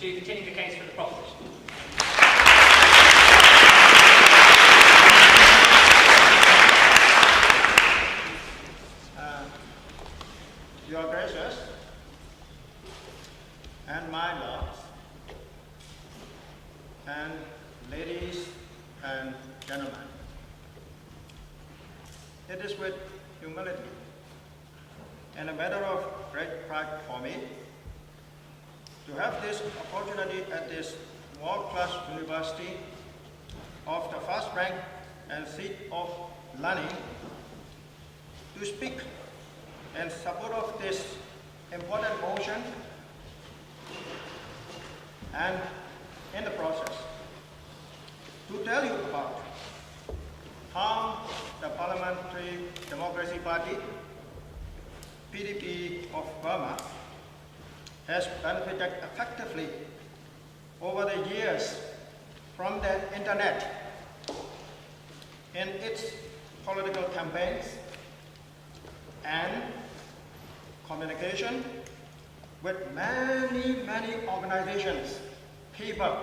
to continue the case for the proposition. Your Gracious and my lords, and ladies and gentlemen, it is with humility and a matter of great pride for me to have this opportunity at this world-class university of the first rank and seat of learning to speak in support of this important motion, and in the process to tell you about how the Parliamentary Democracy Party, PDP of Burma, has benefited effectively over the years from the internet in its political campaigns and communication with many organizations, people,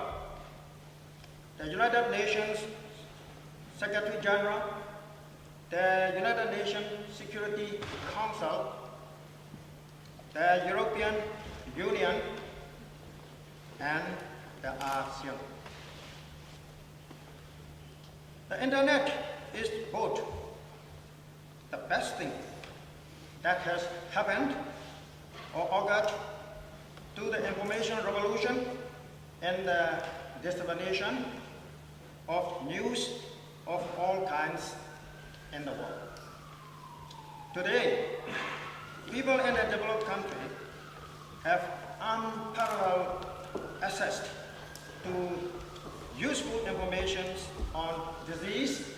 the United Nations Secretary General, the United Nations Security Council, the European Union, and the ASEAN. The internet is both the best thing that has happened or occurred to the information revolution and the dissemination of news of all kinds in the world. Today, people in a developed country have unparalleled access to useful information on disease,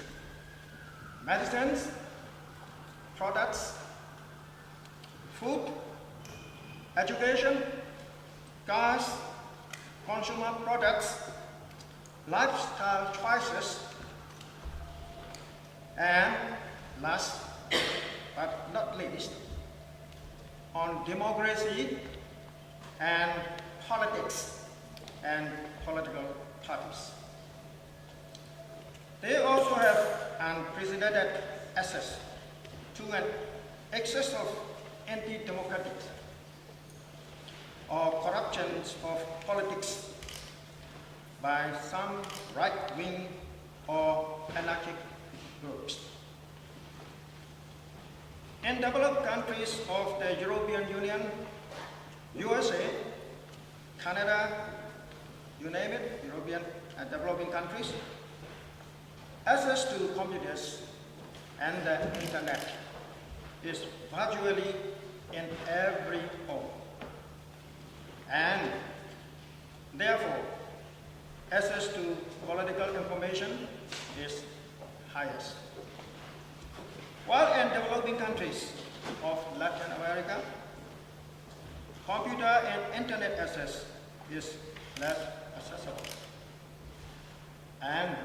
medicines, products, food, education, cars, consumer products, lifestyle choices, and last but not least, on democracy and politics and political parties. They also have unprecedented access to an excess of anti-democratic or corruptions of politics by some right-wing or anarchic groups. In developed countries of the European Union, USA, Canada, you name it, European and developing countries, access to computers and the internet is virtually in every home. And therefore, access to political information is highest. While in developing countries of Latin America, computer and internet access is less accessible. And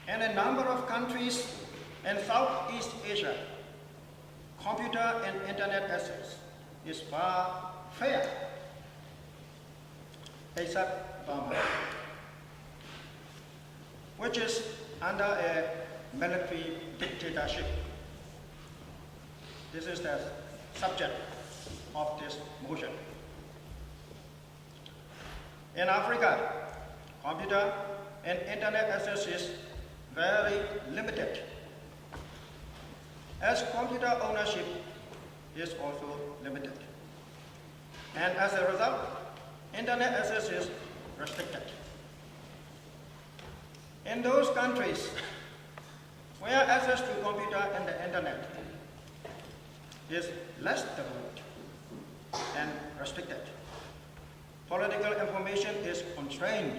in a number of countries in Southeast Asia, computer and internet access is far fair, except Burma, which is under a military dictatorship. This is the subject of this motion. In Africa, computer and internet access is very limited, as computer ownership is also limited. And as a result, internet access is restricted. In those countries where access to computer and the internet is less developed and restricted, political information is constrained,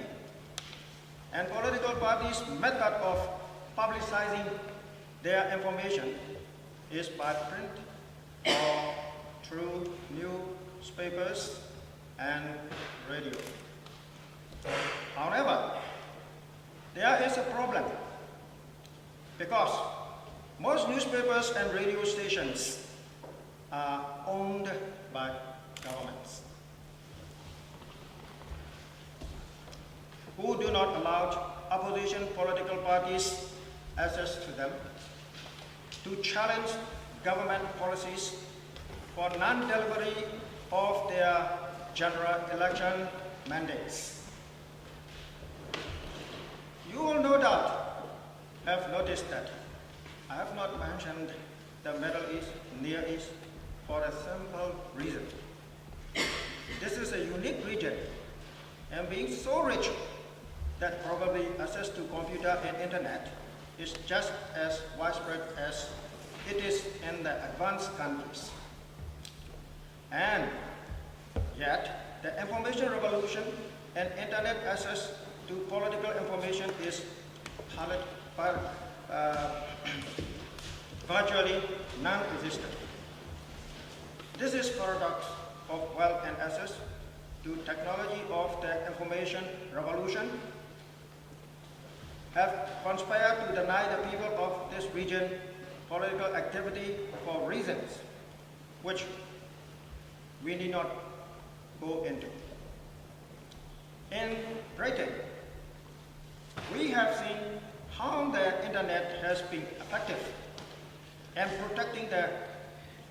and political parties' method of publicizing their information is by print or through newspapers and radio. However, there is a problem because most newspapers and radio stations are owned by governments. do not allow opposition political parties access to them, to challenge government policies for non-delivery of their general election mandates. You will no doubt have noticed that I have not mentioned the Middle East, Near East, for a simple reason. This is a unique region, and being so rich that probably access to computer and internet is just as widespread as it is in the advanced countries. And yet, the information revolution and internet access to political information is virtually non-existent. This is paradox of wealth and access to technology of the information revolution have conspired to deny the people of this region political activity for reasons which we need not go into. In Britain, we have seen how the internet has been effective in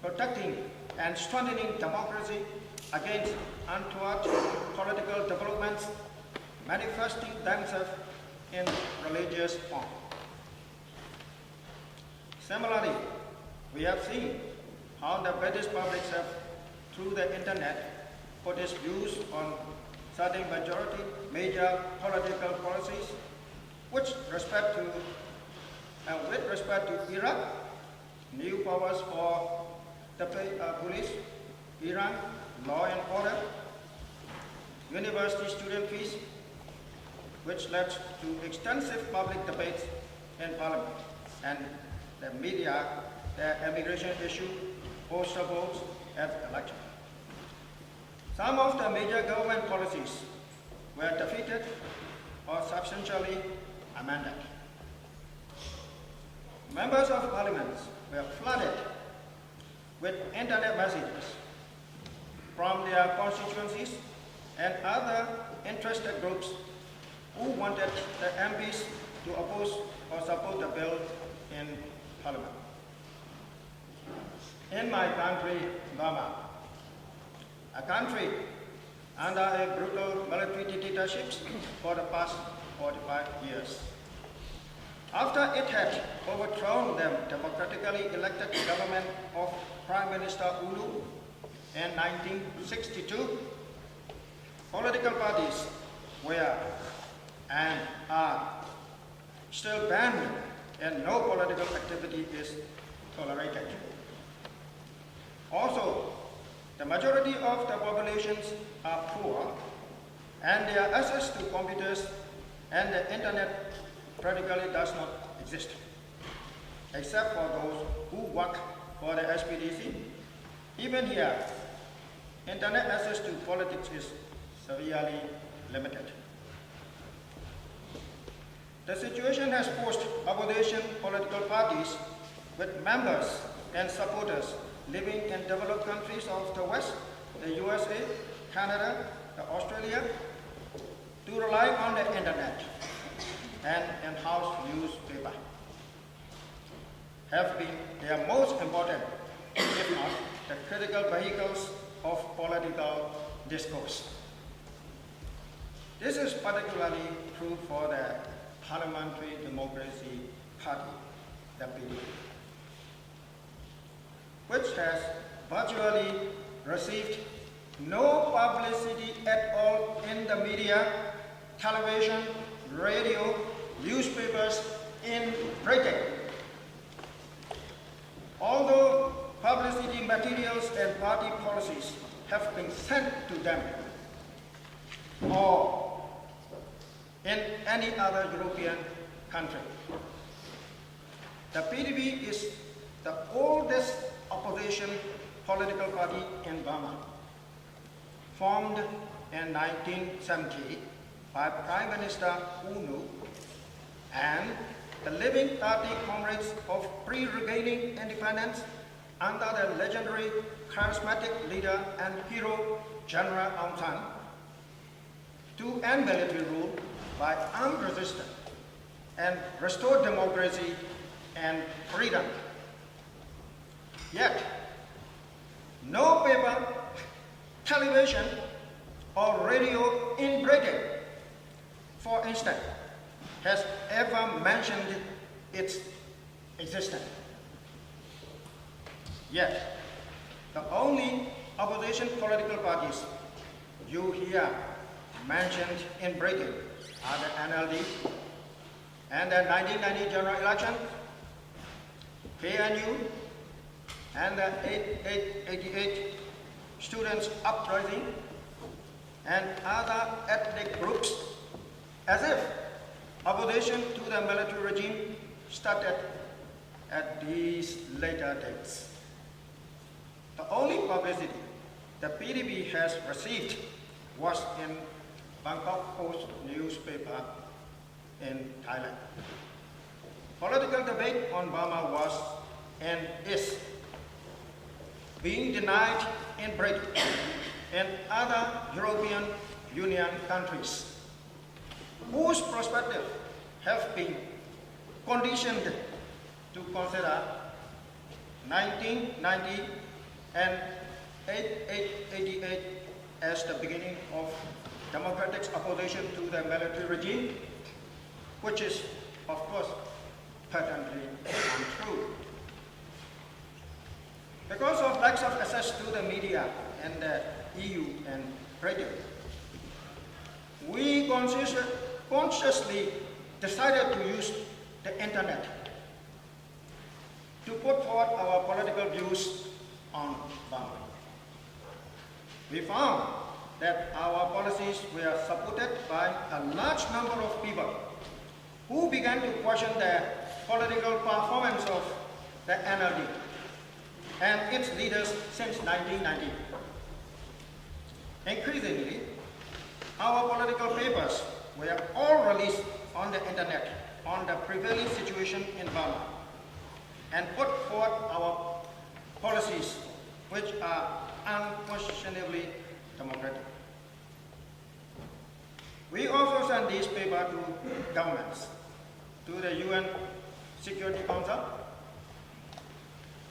protecting and strengthening democracy against untoward political developments manifesting themselves in religious form. Similarly, we have seen how the British publics have, through the internet, put its views on certain major political policies with respect to Iraq, new powers for the police, Iran, law and order, university student fees, which led to extensive public debates in Parliament, and the media, the immigration issue, postal votes at election. Some of the major government policies were defeated or substantially amended. Members of Parliament were flooded with internet messages from their constituencies and other interested groups who wanted the MPs to oppose or support the bill in Parliament. In my country, Burma, a country under a brutal military dictatorship for the past 45 years. After it had overthrown the democratically elected government of Prime Minister Ulu in 1962, political parties were and are still banned, and no political activity is tolerated. Also, the majority of the populations are poor, and their access to computers and the internet practically does not exist, except for those who work for the SPDC. Even here, internet access to politics is severely limited. The situation has forced opposition political parties with members and supporters living in developed countries of the West, the USA, Canada, Australia, to rely on the internet and in-house newspaper have been their most important, if not the critical vehicles of political discourse. This is particularly true for the Parliamentary Democracy Party, the PDP, which has virtually received no publicity at all in the media, television, radio, newspapers in Britain. Although publicity materials and party policies have been sent to them or in any other European country, the PDP is the oldest opposition political party in Burma, formed in 1970 by Prime Minister Unu and the living party comrades of pre-regaining independence under the legendary charismatic leader and hero General Aung San. to end military rule by armed resistance and restore democracy and freedom. Yet, no paper, television, or radio in Britain, for instance, has ever mentioned its existence. Yet, the only opposition political parties you hear mentioned in Britain are the NLD and the 1990 general election, KNU, and the 88 students' uprising, and other ethnic groups, as if opposition to the military regime started at these later dates. The only publicity the PDP has received was in Bangkok Post newspaper in Thailand. Political debate on Burma was and is being denied in Britain and other European Union countries, whose perspectives have been conditioned to consider 1990 and 88 as the beginning of democratic opposition to the military regime, which is, of course, patently untrue. Because of lack of access to the media and the EU and Britain, we consciously decided to use the internet to put forward our political views on Burma. We found that our policies were supported by a large number of people who began to question the political performance of the NLD and its leaders since 1990. Increasingly, our political papers were all released on the internet on the prevailing situation in Burma and put forward our policies, which are unquestionably democratic. We also send these papers to governments, to the UN Security Council,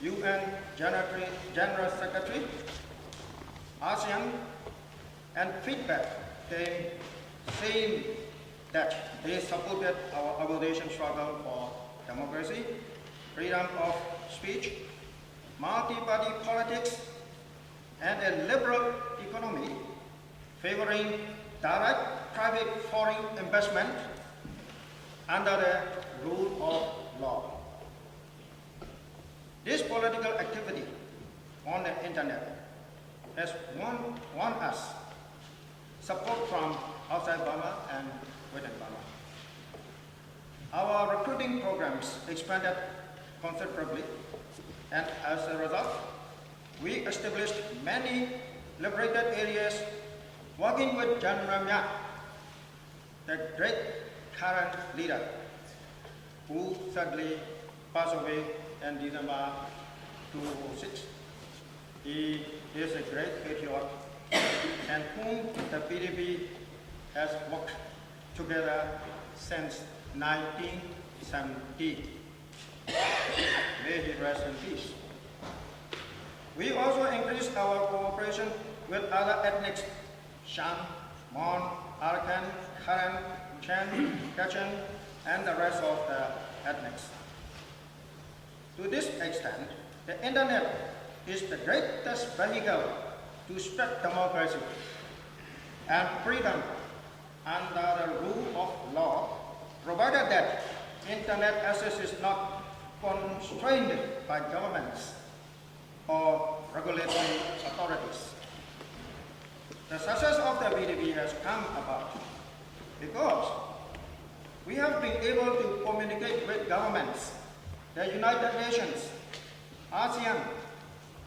UN General Secretary, ASEAN, and feedback came saying that they supported our opposition struggle for democracy, freedom of speech, multi-party politics, and a liberal economy favoring direct private foreign investment under the rule of law. This political activity on the internet has won us support from outside Burma and within Burma. Our recruiting programs expanded considerably, and as a result, we established many liberated areas working with General Myak, the great current leader, who sadly passed away in December 2006. He is a great patriot and whom the PDP has worked together since 1970. May he rest in peace. We also increased our cooperation with other ethnics, Shan, Mon, Arakan, Karen, Chen, Kachin, and the rest of the ethnics. To this extent, the internet is the greatest vehicle to spread democracy and freedom under the rule of law, provided that internet access is not constrained by governments or regulatory authorities. The success of the PDP has come about because we have been able to communicate with governments, the United Nations, ASEAN,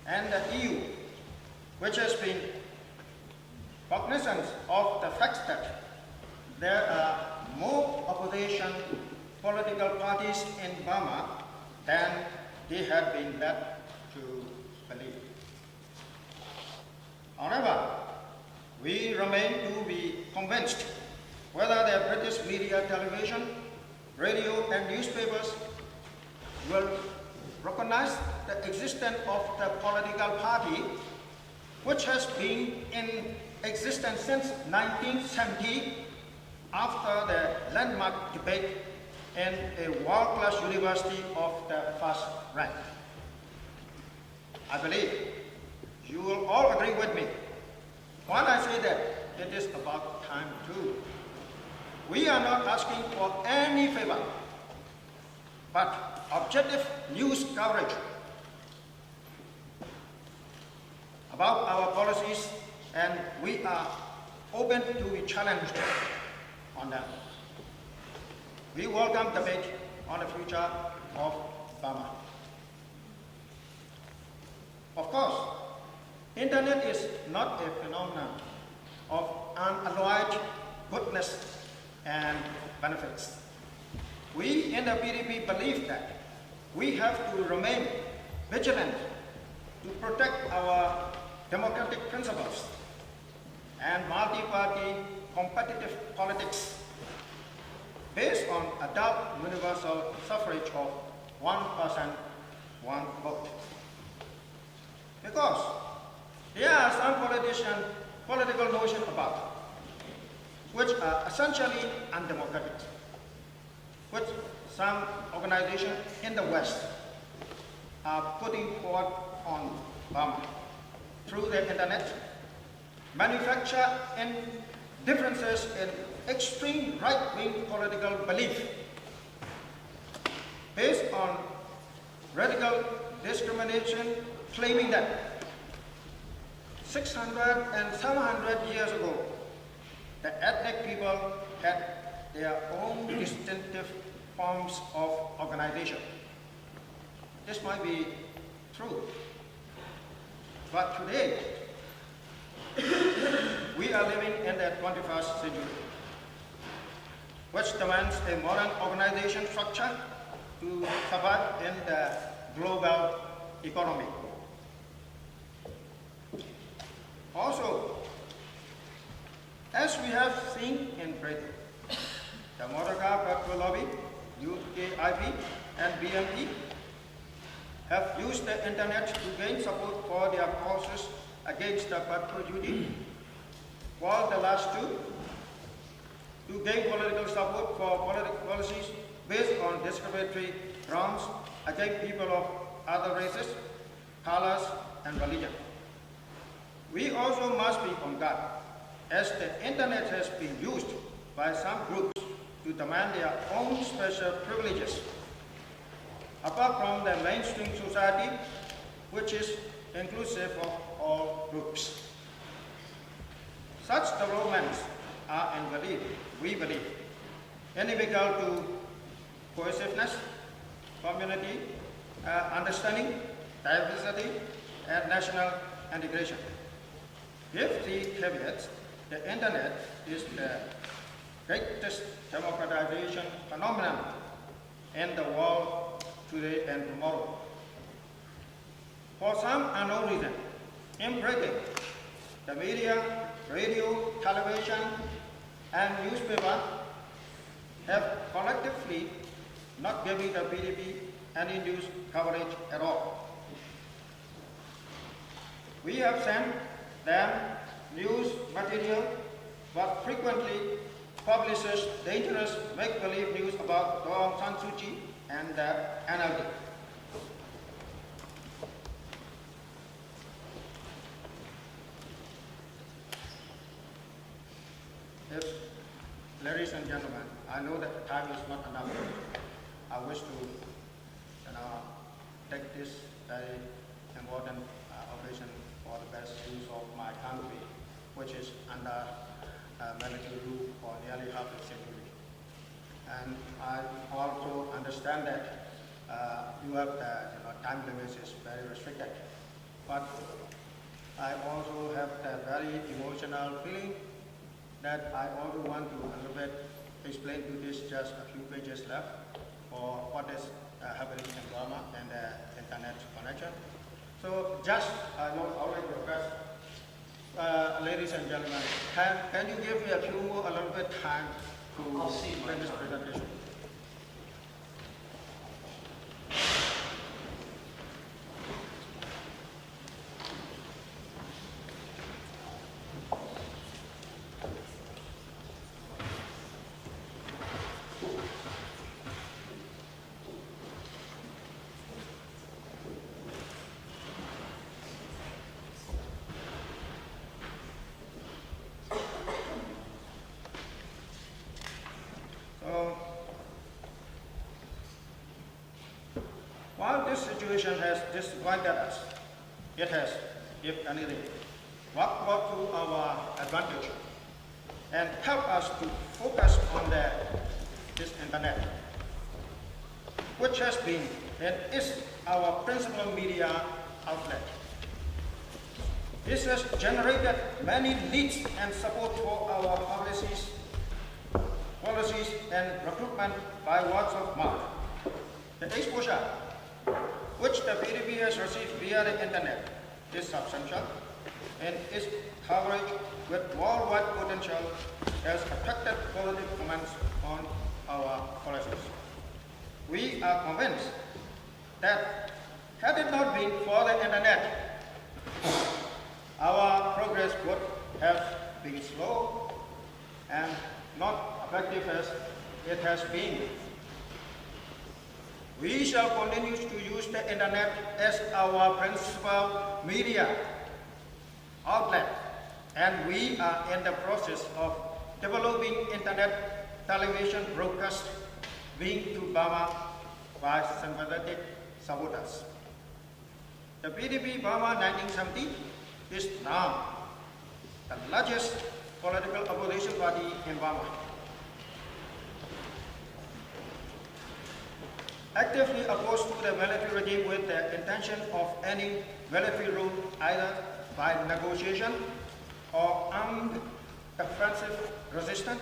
and the EU, which has been cognizant of the fact that there are more opposition political parties in Burma than they had been led to believe. However, we remain to be convinced whether the British media, television, radio, and newspapers will recognize the existence of the political party which has been in existence since 1970 after the landmark debate in a world-class university of the first rank. I believe you will all agree with me when I say that it is about time too. We are not asking for any favor, but objective news coverage about our policies, and we are open to be challenged on them. We welcome debate on the future of Burma. Of course, Internet is not a phenomenon of unalloyed goodness and benefits. We in the PDP believe that we have to remain vigilant to protect our democratic principles and multi-party competitive politics based on adult universal suffrage of 1%, 1 vote. Because there are some political notions about which are essentially undemocratic, which some organizations in the West are putting forward on Burma through the internet, manufacture in differences in extreme right-wing political belief based on radical discrimination, claiming that 600 and 700 years ago, the ethnic people had their own distinctive forms of organization. This might be true, but today, we are living in the 21st century, which demands a modern organization structure to survive in the global economy. Also, as we have seen in Britain, the motor car petrol lobby, UKIP, and BME have used the internet to gain support for their causes against the petrol duty, while the last two to gain political support for political policies based on discriminatory grounds against people of other races, colors, and religion. We also must be on guard, as the internet has been used by some groups to demand their own special privileges, apart from the mainstream society, which is inclusive of all groups. Such developments are, we believe, inimical to cohesiveness, community, understanding, diversity, and national integration. With the caveats, the internet is the greatest democratization phenomenon in the world today and tomorrow. For some unknown reason, in Britain, the media, radio, television, and newspaper have collectively not given the PDP any news coverage at all. We have sent them news material, but frequently publishes dangerous make-believe news about Aung San Suu Kyi and the NLD. Ladies and gentlemen, I know that time is not enough. I wish to take this very important occasion for the best use of my country, which is under military rule for nearly half a century. And I also understand that you have the time limits is very restricted. But I also have the very emotional feeling that I also want to a little bit explain to this just a few pages left for what is happening in Burma and the internet connection. So just I will already request Ladies and gentlemen, can you give me a little bit time to finish this presentation? While this situation has disappointed us, it has, if anything, worked to our advantage and helped us to focus on this internet, which has been and is our principal media outlet. This has generated many leads and support for our policies and recruitment by words of mouth. The exposure which the PDP has received via the internet is substantial, and its coverage with worldwide potential has attracted positive comments on our policies. We are convinced that had it not been for the internet, our progress would have been slow and not effective as it has been. We shall continue to use the internet as our principal media outlet, and we are in the process of developing internet television broadcast linked to Burma by sympathetic supporters. The PDP Burma 1970 is now the largest political opposition party in Burma. Actively opposed to the military regime with the intention of ending military rule either by negotiation or armed offensive resistance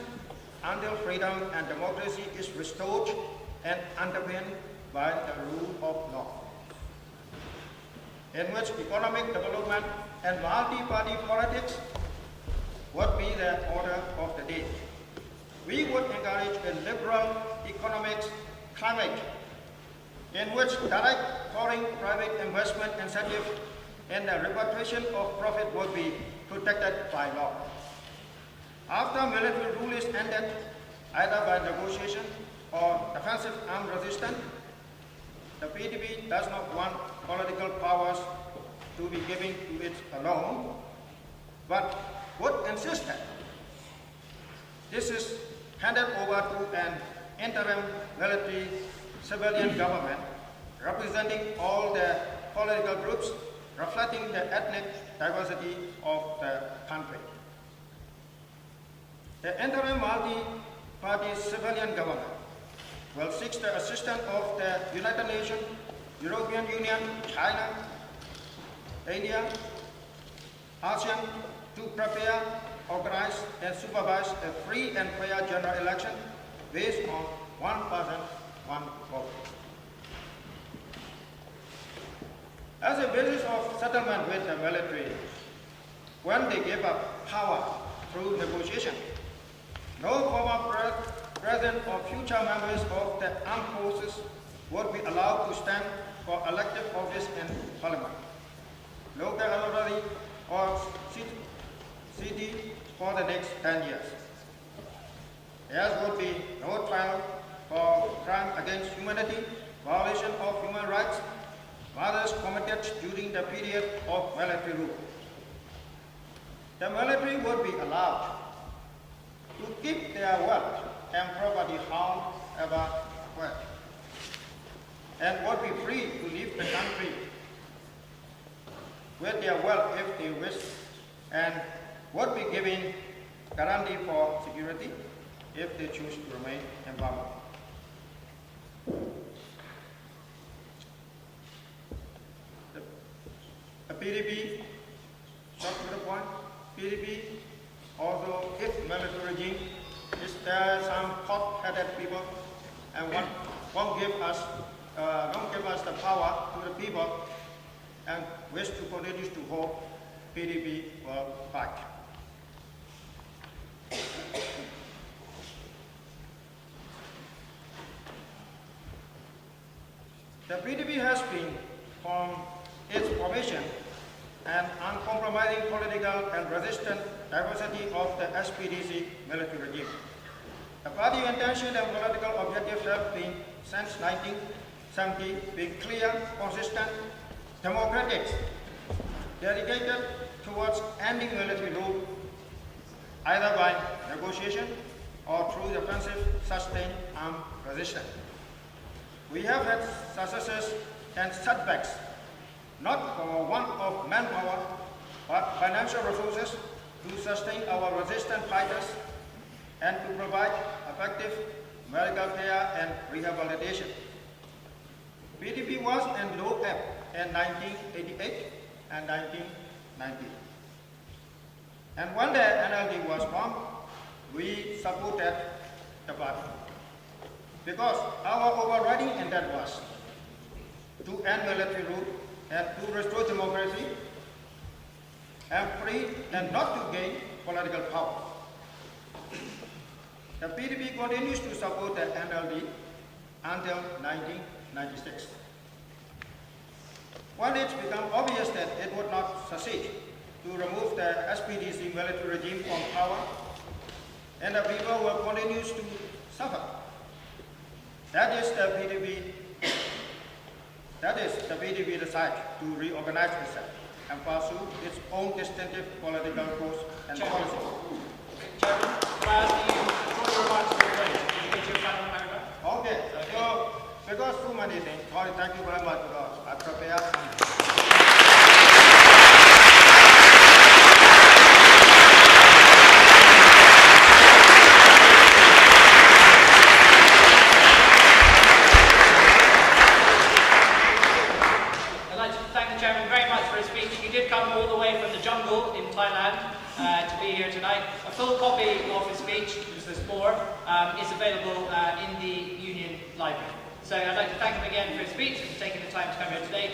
until freedom and democracy is restored and underpinned by the rule of law, in which economic development and multi-party politics would be the order of the day. We would encourage a liberal economic climate in which direct foreign private investment incentive and the repatriation of profit would be protected by law. After military rule is ended, either by negotiation or defensive armed resistance, the PDP does not want political powers to be given to it alone, but would insist that this is handed over to an interim military civilian government representing all the political groups, reflecting the ethnic diversity of the country. The interim multi-party civilian government will seek the assistance of the United Nations, European Union, China, India, ASEAN to prepare, organize, and supervise a free and fair general election based on one person, one vote. As a basis of settlement with the military, when they gave up power through negotiation, no former present or future members of the armed forces would be allowed to stand for elective office in Parliament, local authority, or city for the next 10 years. There would be no trial for crime against humanity, violation of human rights, murders committed during the period of military rule. The military would be allowed to keep their wealth and property however well, and would be free to leave the country with their wealth if they wish, and would be given guarantee for security if they choose to remain in Burma. The PDP, short to the point, PDP, although its military regime is there some hot-headed people and don't give us the power to the people and wish to continue to hold PDP will fight. The PDP has been, from its formation, an uncompromising political and resistant diversity of the SPDC military regime. The party intention and political objectives have been, since 1970, been clear, consistent, democratic, dedicated towards ending military rule, either by negotiation or through defensive, sustained armed resistance. We have had successes and setbacks, not for want of manpower, but financial resources to sustain our resistant fighters and to provide effective medical care and rehabilitation. PDP was in low ebb in 1988 and 1990. And when the NLD was formed, we supported the party, because our overriding intent was to end military rule and to restore democracy and free and not to gain political power. The PDP continues to support the NLD until 1996. When it became obvious that it would not succeed to remove the SPDC military regime from power, and the people will continue to suffer. That is the PDP decide to reorganize itself and pursue its own distinctive political course and policy. Chairman, can I ask you short remarks for today? Can you get your final paragraph? Okay, so because too many things, sorry, thank you very much because I prepared some. All the way from the jungle in Thailand to be here tonight. A full copy of his speech, there's more, is available in the Union Library. So I'd like to thank him again for his speech and for taking the time to come here today.